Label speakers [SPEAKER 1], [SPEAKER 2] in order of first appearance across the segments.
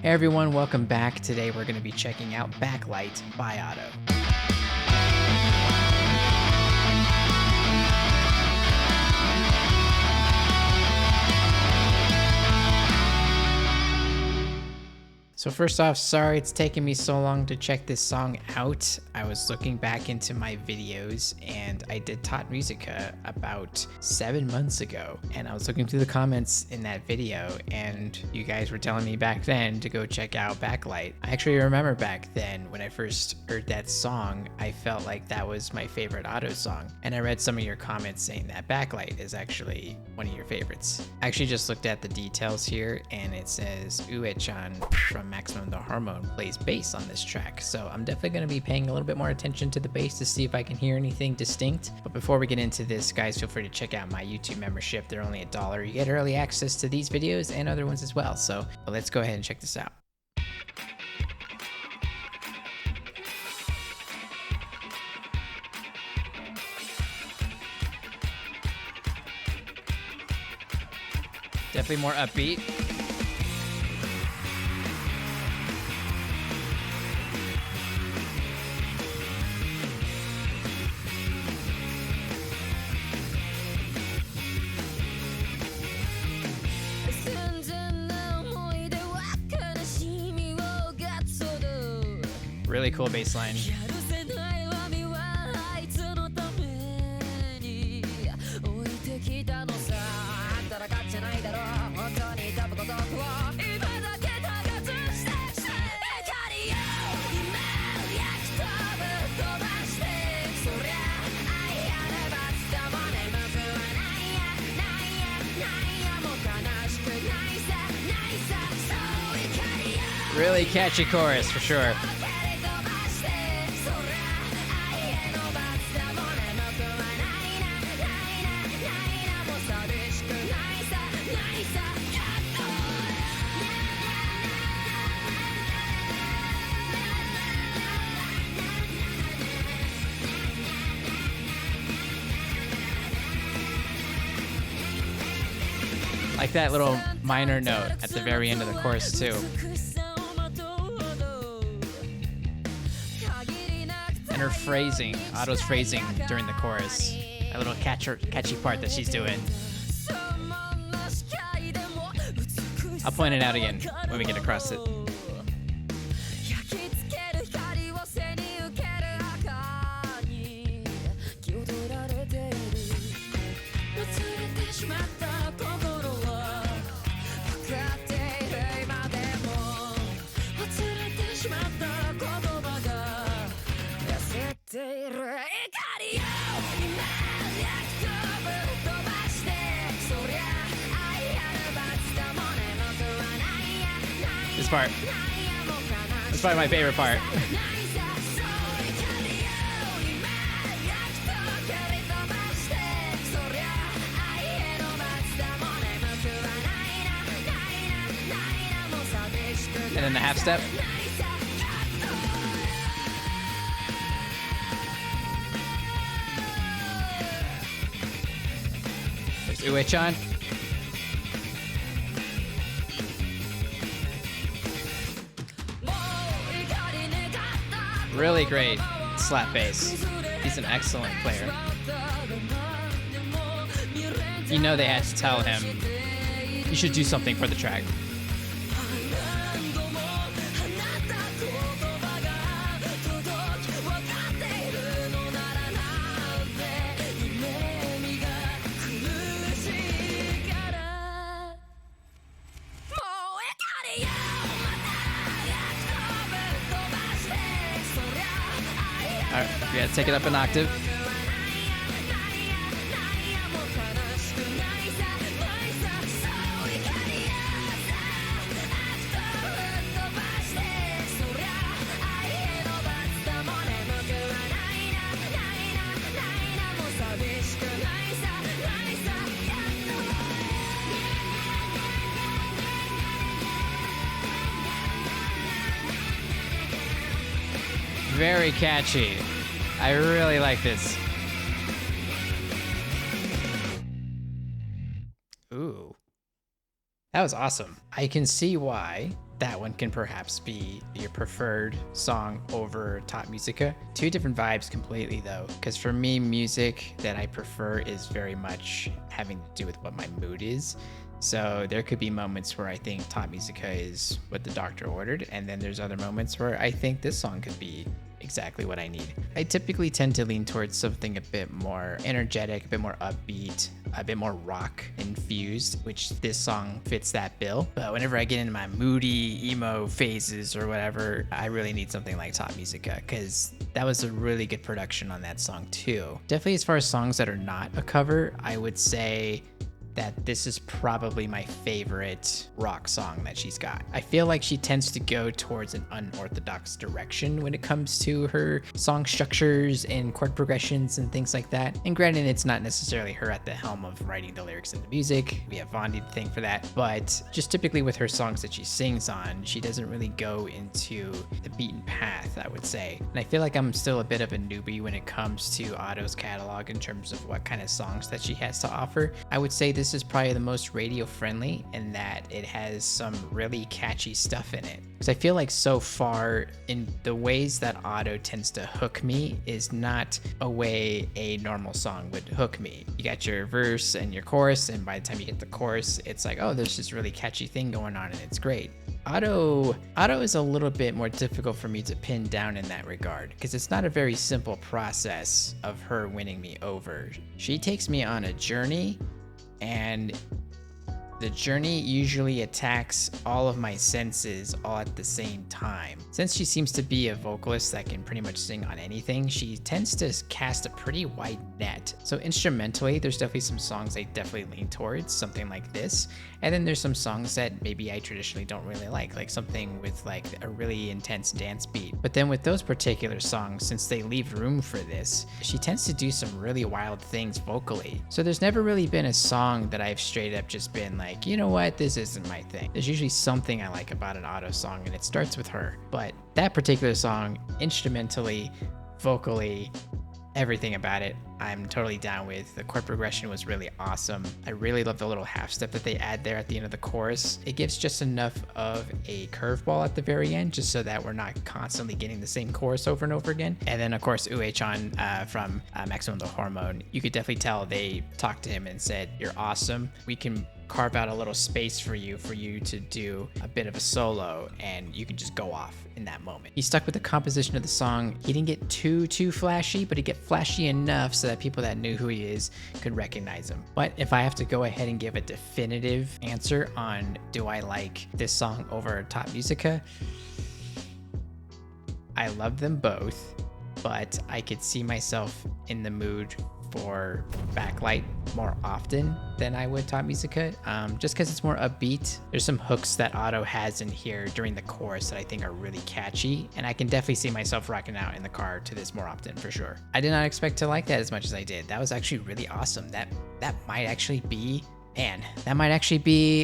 [SPEAKER 1] Hey everyone, welcome back. Today we're going to be checking out Backlight by Otto. So first off, sorry it's taken me so long to check this song out. I was looking back into my videos and I did Taught Musica about 7 months ago. And I was looking through the comments in that video and you guys were telling me back then to go check out Backlight. I actually remember back then when I first heard that song, I felt like that was my favorite Otto song. And I read some of your comments saying that Backlight is actually one of your favorites. I actually just looked at the details here and it says Uwe-chan from Maximum the Hormone plays bass on this track, so I'm definitely going to be paying a little bit more attention to the bass to see if I can hear anything distinct. But before we get into this, guys, feel free to check out my YouTube membership. They're only $1. You get early access to these videos and other ones as well, so let's go ahead and check this out. Definitely more upbeat. Really cool bass line. Really catchy chorus for sure. Like that little minor note at the very end of the chorus too. And her phrasing, Otto's phrasing during the chorus. That little catchy part that she's doing. I'll point it out again when we get across it. This part. That's probably my favorite part. And then the half step. There's Uwe-chan. Really great slap bass. He's an excellent player. You know they had to tell him, you should do something for the track. Alright, we gotta take it up an octave. Very catchy. I really like this. Ooh. That was awesome. I can see why that one can perhaps be your preferred song over Top Musica. Two different vibes completely though, because for me, music that I prefer is very much having to do with what my mood is. So there could be moments where I think Top Musica is what the doctor ordered, and then there's other moments where I think this song could be exactly what I need. I typically tend to lean towards something a bit more energetic, a bit more upbeat, a bit more rock infused, which this song fits that bill. But whenever I get into my moody emo phases or whatever, I really need something like Top Musica, because that was a really good production on that song too. Definitely as far as songs that are not a cover, I would say that this is probably my favorite rock song that she's got. I feel like she tends to go towards an unorthodox direction when it comes to her song structures and chord progressions and things like that. And granted, it's not necessarily her at the helm of writing the lyrics and the music. We have Vondi to thank for that. But just typically with her songs that she sings on, she doesn't really go into the beaten path, I would say. And I feel like I'm still a bit of a newbie when it comes to Otto's catalog in terms of what kind of songs that she has to offer. I would say this is probably the most radio friendly in that it has some really catchy stuff in it. Because I feel like so far in the ways that Otto tends to hook me is not a way a normal song would hook me. You got your verse and your chorus, and by the time you hit the chorus, it's like, oh, there's this really catchy thing going on and it's great. Otto is a little bit more difficult for me to pin down in that regard, because it's not a very simple process of her winning me over. She takes me on a journey, and the journey usually attacks all of my senses all at the same time. Since she seems to be a vocalist that can pretty much sing on anything, she tends to cast a pretty wide net. So instrumentally, there's definitely some songs I definitely lean towards, something like this. And then there's some songs that maybe I traditionally don't really like something with like a really intense dance beat. But then with those particular songs, since they leave room for this, she tends to do some really wild things vocally. So there's never really been a song that I've straight up just been like, you know what, this isn't my thing. There's usually something I like about an Otto song, and it starts with her. But that particular song, instrumentally, vocally, everything about it, I'm totally down with. The chord progression was really awesome. I really love the little half step that they add there at the end of the chorus. It gives just enough of a curveball at the very end, just so that we're not constantly getting the same chorus over and over again. And then of course, Uwe-chan from Maximum the Hormone, you could definitely tell they talked to him and said, you're awesome. We can carve out a little space for you to do a bit of a solo, and you can just go off in that moment. He stuck with the composition of the song. He didn't get too flashy, but he get flashy enough so that people that knew who he is could recognize him. But if I have to go ahead and give a definitive answer on do I like this song over Top Musica, I love them both, but I could see myself in the mood for Backlight more often than I would Top Musica, just because it's more upbeat. There's some hooks that Otto has in here during the chorus that I think are really catchy, and I can definitely see myself rocking out in the car to this more often for sure. I did not expect to like that as much as I did. That was actually really awesome. That might actually be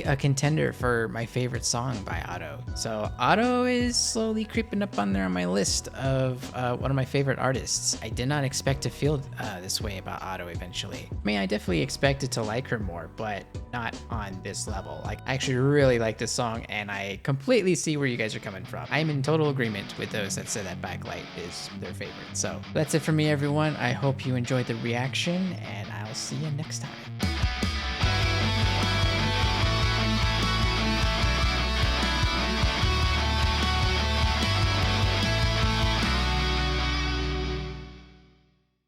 [SPEAKER 1] a contender for my favorite song by Otto. So Otto is slowly creeping up on there on my list of one of my favorite artists. I did not expect to feel this way about Otto eventually. I mean, I definitely expected to like her more, but not on this level. Like, I actually really like this song, and I completely see where you guys are coming from. I'm in total agreement with those that said that Backlight is their favorite. So that's it for me, everyone. I hope you enjoyed the reaction, and I'll see you next time.